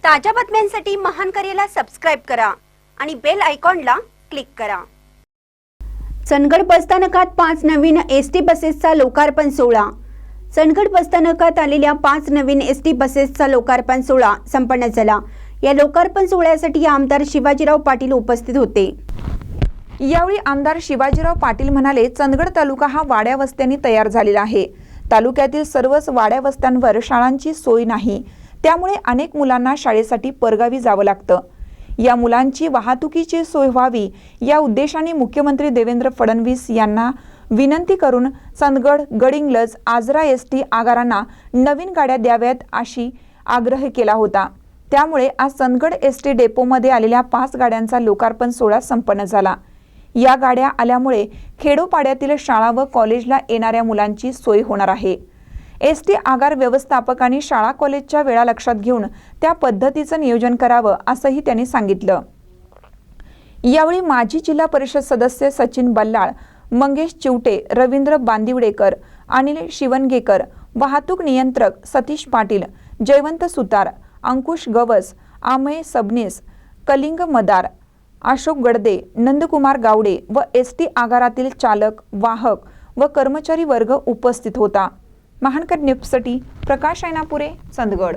ताज्या बातम्यांसाठी महान करेला सबस्क्राइब करा आणि बेल आयकॉनला क्लिक करा। चंदगड बसस्थानकात 5 नवीन एसटी बसेसचा लोकार्पण सोहळा। चंदगड बसस्थानकात आलेल्या 5 नवीन एसटी बसेसचा लोकार्पण सोहळा संपन्न झाला। या लोकार्पण सोहळ्यासाठी आमदार शिवाजीराव पाटील उपस्थित होते। यावेळी आमदार शिवाजीराव पाटील म्हणाले, चंदगड तालुका हा वाड्या वस्त्यांनी तयार झालेला आहे। तालुक्यातील सर्वच वाड्या वस्त्यांवर शाळांची सोय नाही, त्यामुळे अनेक मुलांना शाळेसाठी परगावी जावं लागतं। या मुलांची वाहतुकीची सोय व्हावी या उद्देशाने मुख्यमंत्री देवेंद्र फडणवीस यांना विनंती करून चंदगड, गडिंग्लज, आजरा एसटी आगारांना नवीन गाड्या द्याव्यात अशी आग्रह केला होता। त्यामुळे आज चंदगड एसटी डेपोमध्ये आलेल्या 5 गाड्यांचा लोकार्पण सोहळा संपन्न झाला। या गाड्या आल्यामुळे खेडोपाड्यातील शाळा व कॉलेजला येणाऱ्या मुलांची सोय होणार आहे। एसटी आगार व्यवस्थापकांनी शाळा कॉलेजच्या वेळा लक्षात घेऊन त्या पद्धतीचं नियोजन करावं असंही त्यांनी सांगितलं। यावेळी माजी जिल्हा परिषद सदस्य सचिन बल्लाळ, मंगेश चिवटे, रवींद्र बांदिवडेकर, अनिल शिवनगेकर, वाहतूक नियंत्रक सतीश पाटील, जयवंत सुतार, अंकुश गवस, आमय सबनीस, कलिंग मदार, अशोक गडदे, नंदकुमार गावडे व एसटी आगारातील चालक, वाहक व कर्मचारी वर्ग उपस्थित होता। महानकर न्यूजसाठी प्रकाश ऐनापुरे, चंदगड।